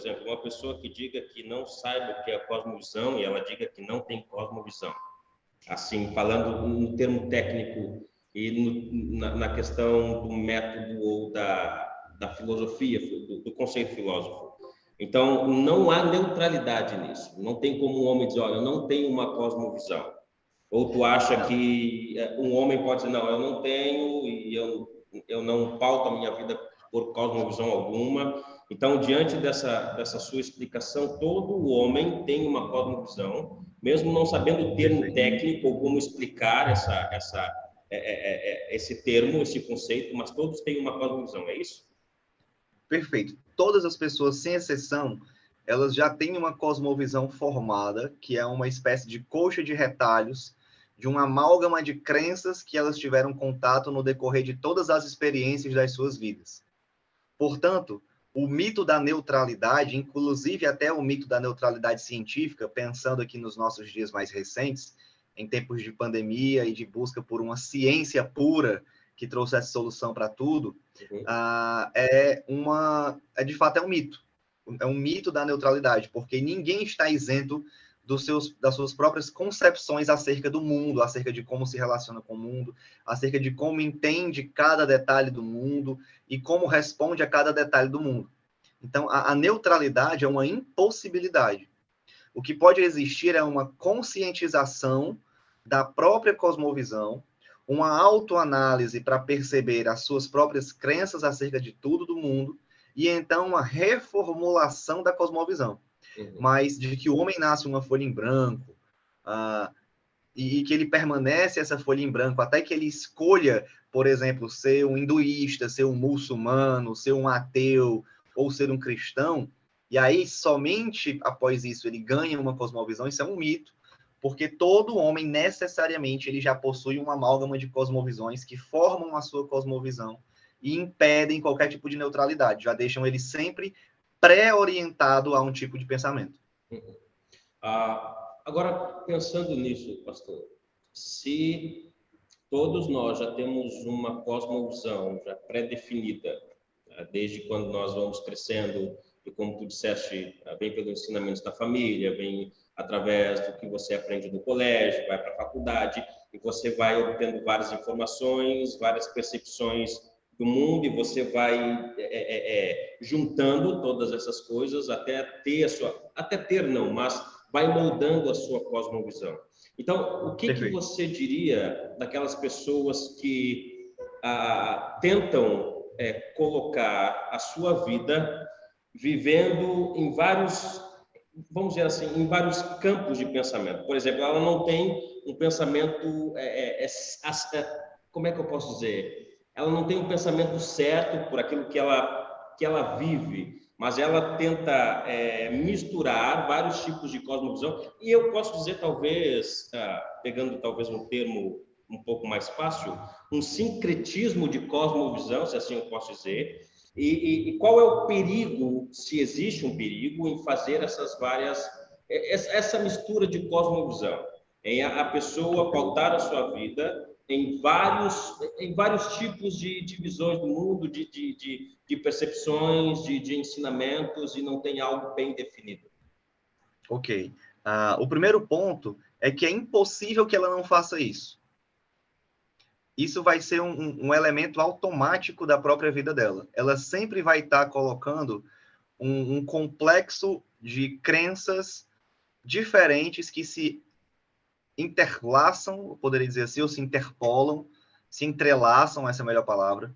exemplo, uma pessoa que diga que não saiba o que é a cosmovisão e ela diga que não tem cosmovisão. Assim, falando no termo técnico e na questão do método ou da filosofia, do conceito filósofo. Então, não há neutralidade nisso. Não tem como um homem dizer, olha, eu não tenho uma cosmovisão. Ou tu acha que um homem pode dizer, não, eu não tenho e eu não pauto a minha vida por cosmovisão alguma. Então, diante dessa sua explicação, todo homem tem uma cosmovisão, mesmo não sabendo o termo técnico ou como explicar esse termo, esse conceito, mas todos têm uma cosmovisão, é isso? Perfeito. Todas as pessoas, sem exceção, elas já têm uma cosmovisão formada, que é uma espécie de coxa de retalhos, de uma amálgama de crenças que elas tiveram contato no decorrer de todas as experiências das suas vidas. Portanto, o mito da neutralidade, inclusive até o mito da neutralidade científica, pensando aqui nos nossos dias mais recentes, em tempos de pandemia e de busca por uma ciência pura que trouxesse solução para tudo, de fato é um mito. É um mito da neutralidade, porque ninguém está isento das suas próprias concepções acerca do mundo, acerca de como se relaciona com o mundo, acerca de como entende cada detalhe do mundo e como responde a cada detalhe do mundo. Então, a neutralidade é uma impossibilidade. O que pode existir é uma conscientização da própria cosmovisão, uma autoanálise para perceber as suas próprias crenças acerca de tudo do mundo, e então uma reformulação da cosmovisão. Mas de que o homem nasce uma folha em branco, e que ele permanece essa folha em branco até que ele escolha, por exemplo, ser um hinduísta, ser um muçulmano, ser um ateu ou ser um cristão, e aí somente após isso ele ganha uma cosmovisão, isso é um mito, porque todo homem necessariamente ele já possui uma amálgama de cosmovisões que formam a sua cosmovisão e impedem qualquer tipo de neutralidade, já deixam ele sempre pré-orientado a um tipo de pensamento. Agora, pensando nisso, pastor, se todos nós já temos uma cosmovisão já pré-definida, desde quando nós vamos crescendo, e como tu disseste, vem pelos ensinamentos da família, vem através do que você aprende no colégio, vai para a faculdade, e você vai obtendo várias informações, várias percepções do mundo, e você vai juntando todas essas coisas até ter não, mas vai moldando a sua cosmovisão. Então, o que você diria daquelas pessoas que tentam colocar a sua vida vivendo em vários, vamos dizer assim, em vários campos de pensamento? Por exemplo, ela não tem um pensamento, como é que eu posso dizer? Ela não tem um pensamento certo por aquilo que ela vive, mas ela tenta misturar vários tipos de cosmovisão, e eu posso dizer, talvez, pegando talvez um termo um pouco mais fácil, um sincretismo de cosmovisão, se assim eu posso dizer, e qual é o perigo, se existe um perigo, em fazer essa mistura de cosmovisão, em a pessoa pautar a sua vida em vários tipos de visões do mundo, de percepções, de ensinamentos, e não tem algo bem definido. Ok. O primeiro ponto é que é impossível que ela não faça isso. Isso vai ser um elemento automático da própria vida dela. Ela sempre vai estar colocando um complexo de crenças diferentes que se interlaçam, eu poderia dizer assim, ou se interpolam, se entrelaçam, essa é a melhor palavra,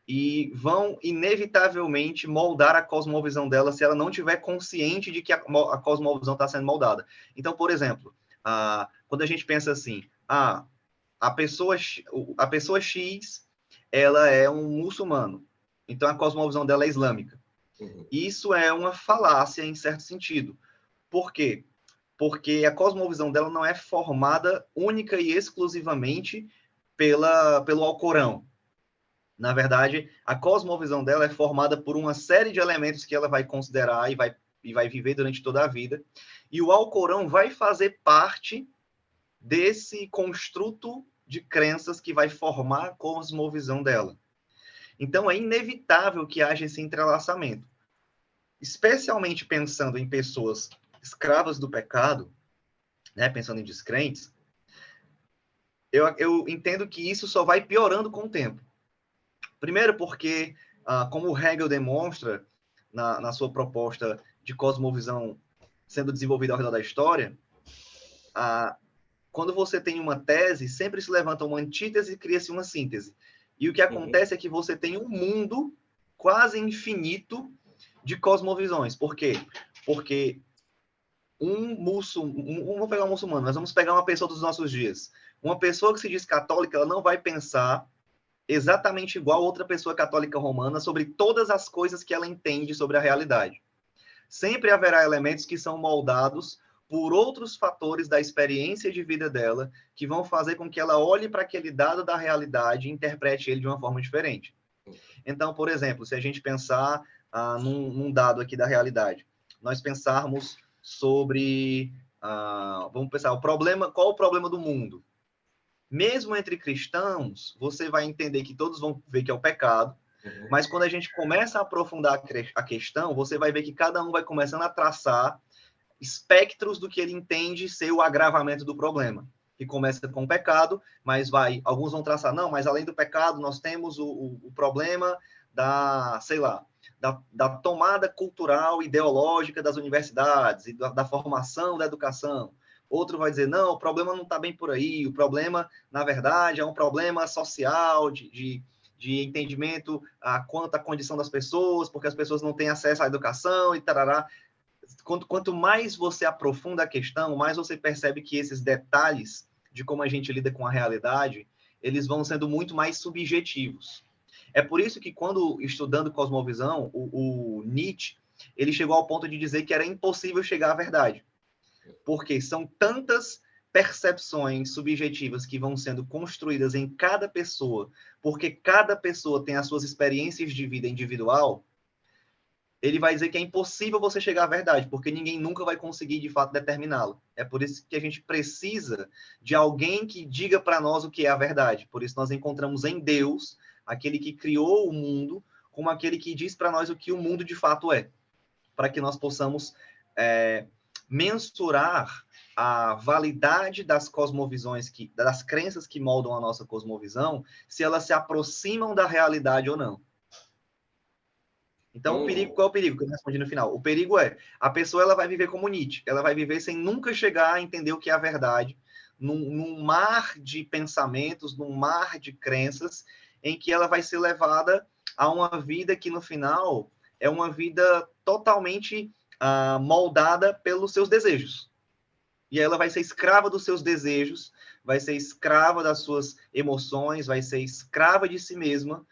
e vão inevitavelmente moldar a cosmovisão dela se ela não tiver consciente de que a cosmovisão está sendo moldada. Então, por exemplo, quando a gente pensa assim, a pessoa X, ela é um muçulmano, então a cosmovisão dela é islâmica. Isso é uma falácia em certo sentido. Por quê? Porque a cosmovisão dela não é formada única e exclusivamente pelo Alcorão. Na verdade, a cosmovisão dela é formada por uma série de elementos que ela vai considerar e vai viver durante toda a vida. E o Alcorão vai fazer parte desse construto de crenças que vai formar a cosmovisão dela. Então, é inevitável que haja esse entrelaçamento. especialmente pensando em pessoas escravas do pecado, né, pensando em descrentes, eu entendo que isso só vai piorando com o tempo. Primeiro porque, como o Hegel demonstra na sua proposta de cosmovisão sendo desenvolvida ao redor da história, quando você tem uma tese, sempre se levanta uma antítese e cria-se uma síntese. E o que acontece é que você tem um mundo quase infinito de cosmovisões. Por quê? Porque vamos pegar um muçulmano, mas vamos pegar uma pessoa dos nossos dias. Uma pessoa que se diz católica, ela não vai pensar exatamente igual a outra pessoa católica romana sobre todas as coisas que ela entende sobre a realidade. Sempre haverá elementos que são moldados por outros fatores da experiência de vida dela, que vão fazer com que ela olhe para aquele dado da realidade e interprete ele de uma forma diferente. Então, por exemplo, se a gente pensar num dado aqui da realidade, nós pensarmos sobre, vamos pensar, qual o problema do mundo? Mesmo entre cristãos, você vai entender que todos vão ver que é o pecado, mas quando a gente começa a aprofundar a questão, você vai ver que cada um vai começando a traçar espectros do que ele entende ser o agravamento do problema, que começa com o pecado, mas alguns vão traçar, não, mas além do pecado, nós temos o problema da tomada cultural, ideológica das universidades e da formação da educação. Outro vai dizer, não, o problema não está bem por aí, o problema, na verdade, é um problema social, de entendimento quanto à condição das pessoas, porque as pessoas não têm acesso à educação e tarará. Quanto mais você aprofunda a questão, mais você percebe que esses detalhes de como a gente lida com a realidade, eles vão sendo muito mais subjetivos. É por isso que, quando estudando cosmovisão, o Nietzsche, ele chegou ao ponto de dizer que era impossível chegar à verdade. Porque são tantas percepções subjetivas que vão sendo construídas em cada pessoa, porque cada pessoa tem as suas experiências de vida individual, ele vai dizer que é impossível você chegar à verdade, porque ninguém nunca vai conseguir, de fato, determiná-lo. É por isso que a gente precisa de alguém que diga para nós o que é a verdade. Por isso nós encontramos em Deus, aquele que criou o mundo, como aquele que diz para nós o que o mundo de fato é, para que nós possamos mensurar a validade das cosmovisões, das crenças que moldam a nossa cosmovisão, se elas se aproximam da realidade ou não. Então, qual é o perigo que eu respondi no final? O perigo é, a pessoa ela vai viver como Nietzsche, ela vai viver sem nunca chegar a entender o que é a verdade, num mar de pensamentos, num mar de crenças, em que ela vai ser levada a uma vida que, no final, é uma vida totalmente moldada pelos seus desejos. E ela vai ser escrava dos seus desejos, vai ser escrava das suas emoções, vai ser escrava de si mesma,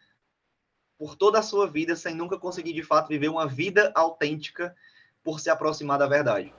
por toda a sua vida, sem nunca conseguir, de fato, viver uma vida autêntica por se aproximar da verdade.